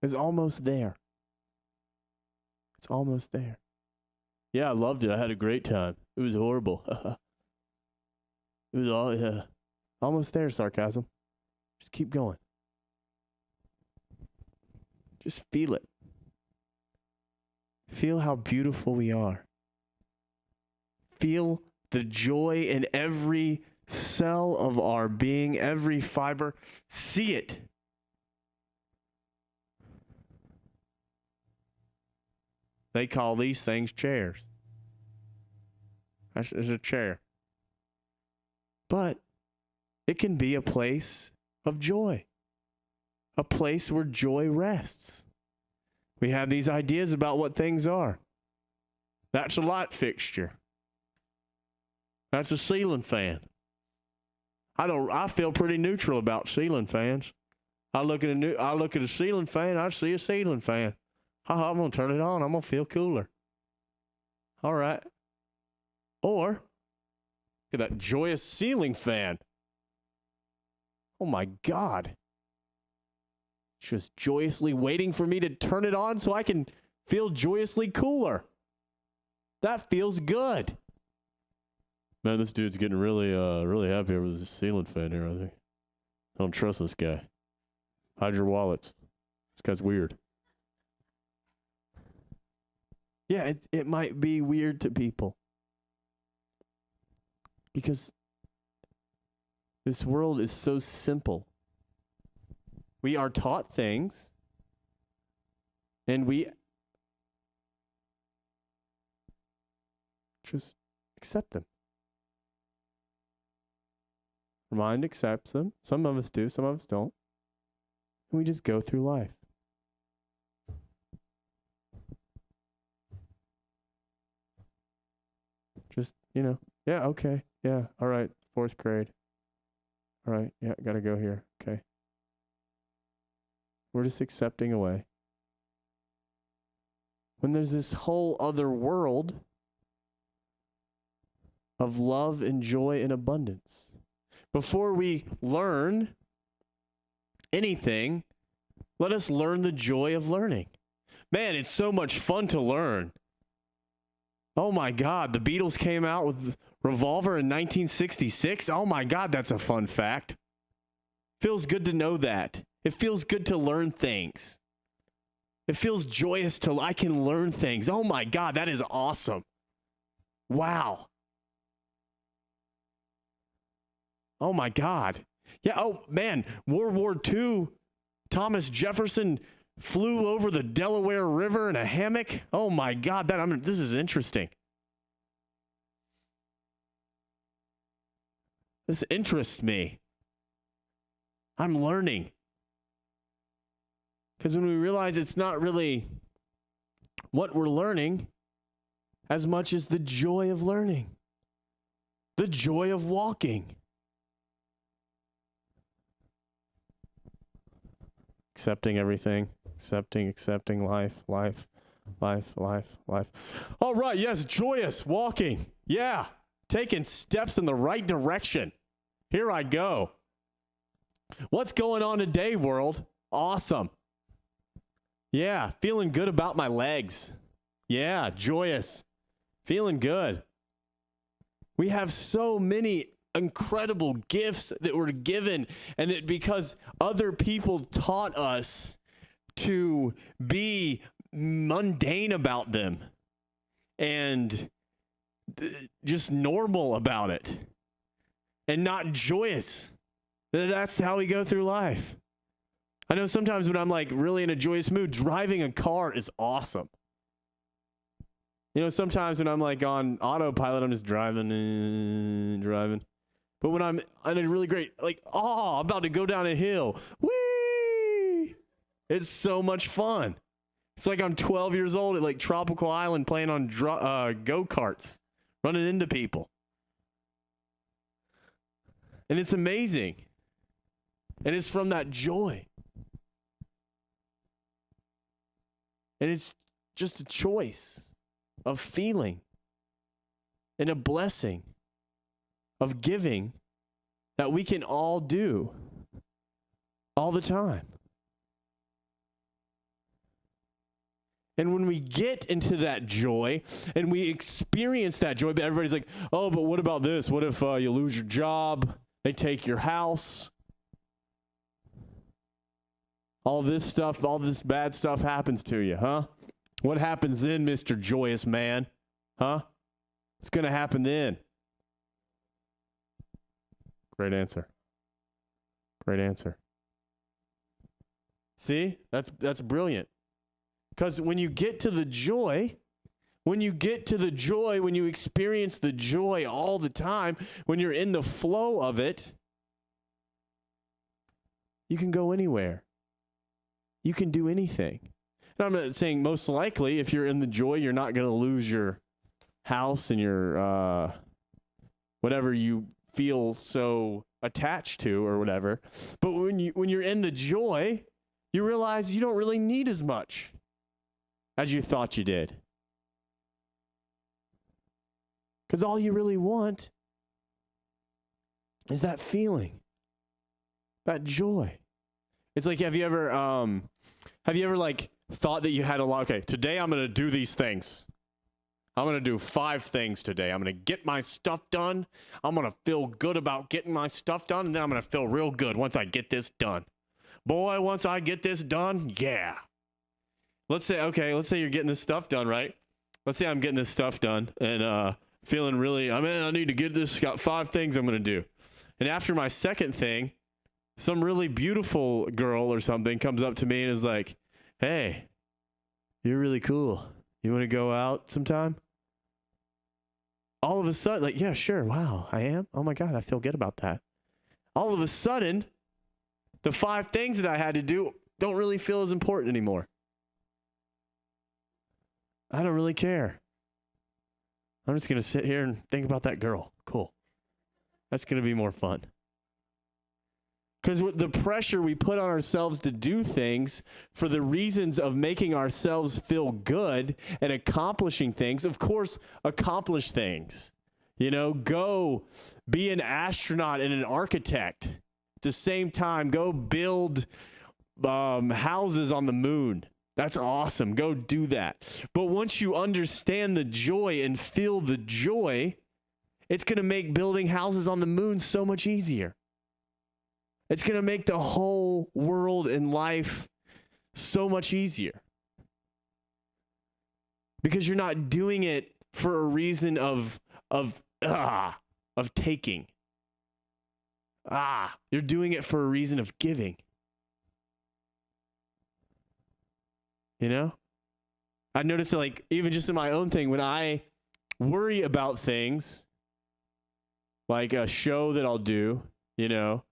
It's almost there. It's almost there. Yeah, I loved it. I had a great time. It was horrible. It was almost there, sarcasm. Just keep going. Just feel it. Feel how beautiful we are. Feel the joy in every cell of our being, every fiber. See it. They call these things chairs. There's a chair. But it can be a place of joy, a place where joy rests. We have these ideas about what things are. That's a light fixture. That's a ceiling fan. I feel pretty neutral about ceiling fans. I look at a ceiling fan, I see a ceiling fan. I'm going to turn it on. I'm going to feel cooler. All right. Or, look at that joyous ceiling fan. Oh my God. It's just joyously waiting for me to turn it on so I can feel joyously cooler. That feels good. Man, this dude's getting really happy over this ceiling fan here, I think. I don't trust this guy. Hide your wallets. This guy's weird. Yeah, it might be weird to people. Because this world is so simple. We are taught things, and we just accept them. Our mind accepts them. Some of us do, some of us don't. And we just go through life. Just, yeah, okay, yeah, all right, 4th grade. All right, yeah, gotta go here, okay. We're just accepting away. When there's this whole other world of love and joy and abundance. Before we learn anything, let us learn the joy of learning. Man, it's so much fun to learn. Oh my God, the Beatles came out with Revolver in 1966. Oh my God, that's a fun fact. Feels good to know that. It feels good to learn things. It feels joyous I can learn things. Oh my God, that is awesome. Wow. Oh my God. Yeah, oh man, World War II, Thomas Jefferson flew over the Delaware River in a hammock. Oh my God, this is interesting. This interests me. I'm learning. Because when we realize it's not really what we're learning as much as the joy of learning, the joy of walking. Accepting everything. Accepting life. All right, yes, joyous, walking. Yeah, taking steps in the right direction. Here I go. What's going on today, world? Awesome. Yeah, feeling good about my legs. Yeah, joyous. Feeling good. We have so many incredible gifts that were given, and that because other people taught us to be mundane about them and just normal about it and not joyous. That's how we go through life. I know sometimes when I'm like really in a joyous mood, driving a car is awesome. Sometimes when I'm like on autopilot, I'm just driving. But when I'm in a really great, I'm about to go down a hill. Whee! It's so much fun. It's like I'm 12 years old at Tropical Island playing on go-karts, running into people. And it's amazing. And it's from that joy. And it's just a choice of feeling and a blessing of giving that we can all do all the time. And when we get into that joy and we experience that joy, but everybody's like, oh, but what about this? What if you lose your job? They take your house. All this stuff, all this bad stuff happens to you, huh? What happens then, Mr. Joyous Man? Huh? What's going to happen then? Great answer. Great answer. See? That's brilliant. Because when you get to the joy, when you experience the joy all the time, when you're in the flow of it, you can go anywhere. You can do anything. And I'm not saying most likely if you're in the joy, you're not going to lose your house and your whatever you feel so attached to or whatever. But when you're in the joy, you realize you don't really need as much as you thought you did. Because all you really want is that feeling, that joy. It's like, have you ever like thought that you had a lot? Okay, today I'm going to do these things. I'm going to do 5 things today. I'm going to get my stuff done. I'm going to feel good about getting my stuff done, and then I'm going to feel real good once I get this done. Boy, once I get this done, yeah. Let's say you're getting this stuff done, right? Let's say I'm getting this stuff done and feeling really, I need to get this, got 5 things I'm going to do. And after my second thing, some really beautiful girl or something comes up to me and is like, hey, you're really cool. You want to go out sometime? All of a sudden, like, yeah, sure. Wow, I am? Oh my God, I feel good about that. All of a sudden, the 5 things that I had to do don't really feel as important anymore. I don't really care. I'm just going to sit here and think about that girl. Cool. That's going to be more fun. Because the pressure we put on ourselves to do things for the reasons of making ourselves feel good and accomplishing things, of course, accomplish things. You know, go be an astronaut and an architect. At the same time, go build houses on the moon. That's awesome. Go do that. But once you understand the joy and feel the joy, it's going to make building houses on the moon so much easier. It's going to make the whole world and life so much easier. Because you're not doing it for a reason of taking. You're doing it for a reason of giving. You know? I noticed that, like, even just in my own thing, when I worry about things, like a show that I'll do, you know,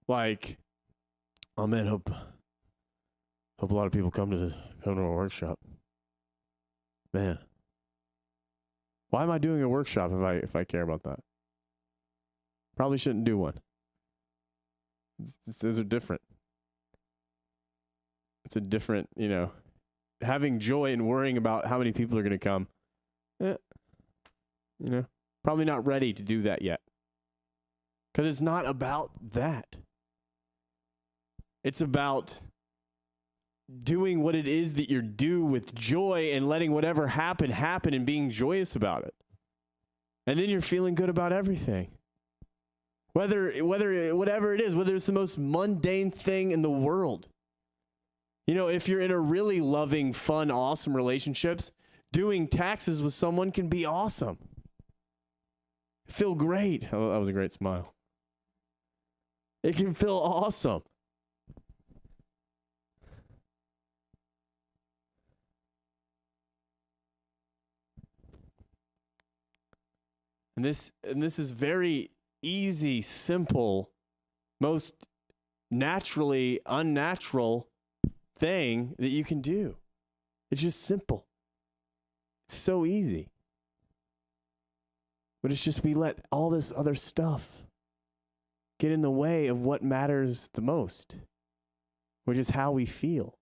like, oh man, hope a lot of people come to our workshop. Man, why am I doing a workshop if I care about that? Probably shouldn't do one. Those are different. It's a different, you know, having joy and worrying about how many people are going to come. You know, probably not ready to do that yet. Because it's not about that. It's about doing what it is that you're due with joy and letting whatever happen and being joyous about it. And then you're feeling good about everything. Whatever it is, whether it's the most mundane thing in the world. You know, if you're in a really loving, fun, awesome relationships, doing taxes with someone can be awesome. Feel great. Oh, that was a great smile. It can feel awesome. And this is very easy, simple, most naturally unnatural thing that you can do. It's just simple. It's so easy. But it's just we let all this other stuff get in the way of what matters the most, which is how we feel.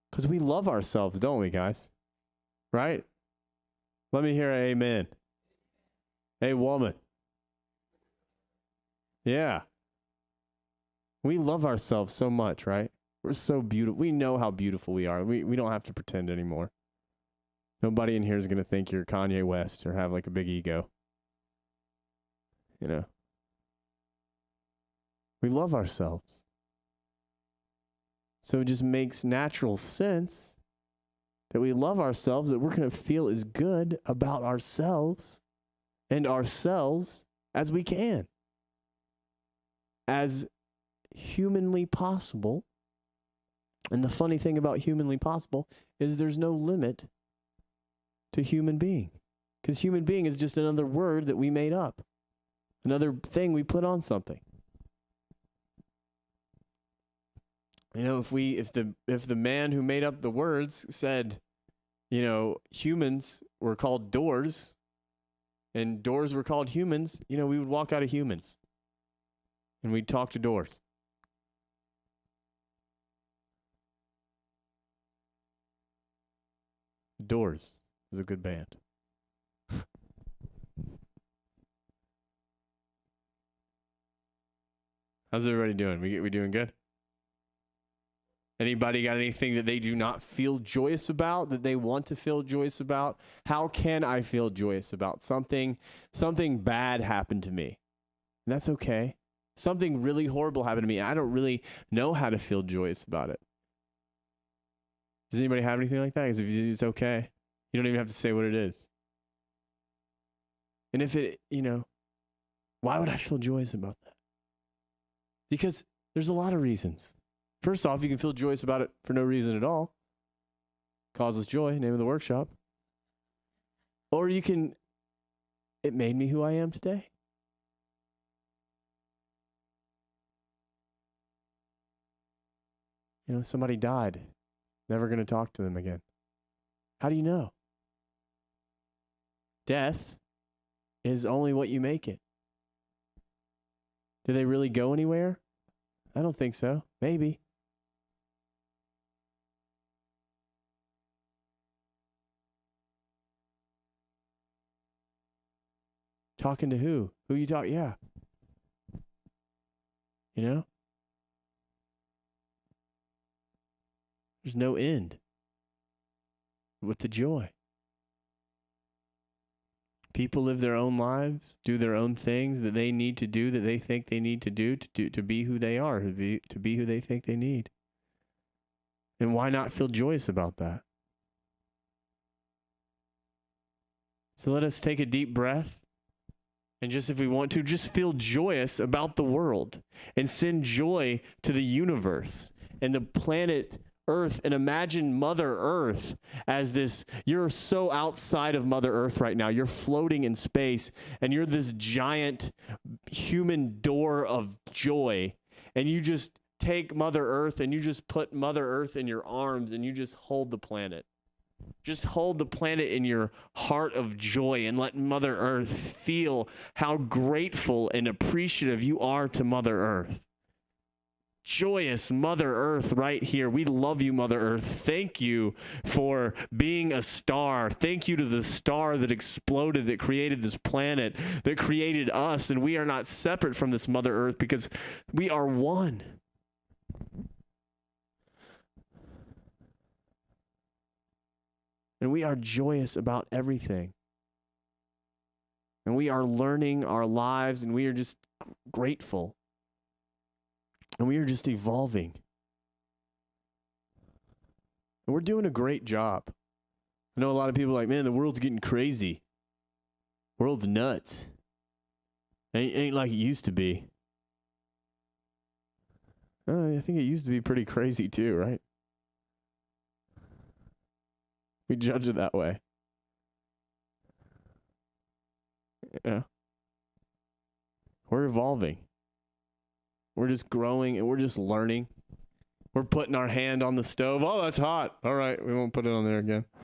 Because we love ourselves, don't we, guys? Right? Let me hear an amen. Hey, woman. Yeah. We love ourselves so much, right? We're so beautiful. We know how beautiful we are. We don't have to pretend anymore. Nobody in here is going to think you're Kanye West or have like a big ego. You know? We love ourselves. So it just makes natural sense that we love ourselves, that we're going to feel as good about ourselves and ourselves as we can. As humanly possible. And the funny thing about humanly possible is there's no limit to human being. Because human being is just another word that we made up. Another thing we put on something. You know, if the man who made up the words said, you know, humans were called doors and doors were called humans, you know, we would walk out of humans and we'd talk to doors. Doors is a good band. How's everybody doing? We doing good? Anybody got anything that they do not feel joyous about, that they want to feel joyous about? How can I feel joyous about something bad happened to me? And that's okay. Something really horrible happened to me. I don't really know how to feel joyous about it. Does anybody have anything like that? Because if you do, it's okay. You don't even have to say what it is. And if it, you know, why would I feel joyous about that? Because there's a lot of reasons. First off, you can feel joyous about it for no reason at all. Causeless Joy, name of the workshop. Or you can, it made me who I am today. You know, somebody died. Never going to talk to them again. How do you know? Death is only what you make it. Do they really go anywhere? I don't think so. Maybe. Talking to who? Who you talk? Yeah. You know? There's no end with the joy. People live their own lives, do their own things that they need to do, that they think they need to do to be who they are, to be who they think they need. And why not feel joyous about that? So let us take a deep breath. And just if we want to, just feel joyous about the world and send joy to the universe and the planet Earth, and imagine Mother Earth as this. You're so outside of Mother Earth right now. You're floating in space and you're this giant human door of joy. And you just take Mother Earth and you just put Mother Earth in your arms and you just hold the planet. Just hold the planet in your heart of joy and let Mother Earth feel how grateful and appreciative you are to Mother Earth. Joyous Mother Earth right here. We love you, Mother Earth. Thank you for being a star. Thank you to the star that exploded, that created this planet, that created us. And we are not separate from this Mother Earth because we are one. And we are joyous about everything. And we are learning our lives, and we are just grateful. And we are just evolving. And we're doing a great job. I know a lot of people are like, man, the world's getting crazy. World's nuts. Ain't like it used to be. I think it used to be pretty crazy too, right? We judge it that way. Yeah. We're evolving. We're just growing and we're just learning. We're putting our hand on the stove. Oh, that's hot. All right, we won't put it on there again.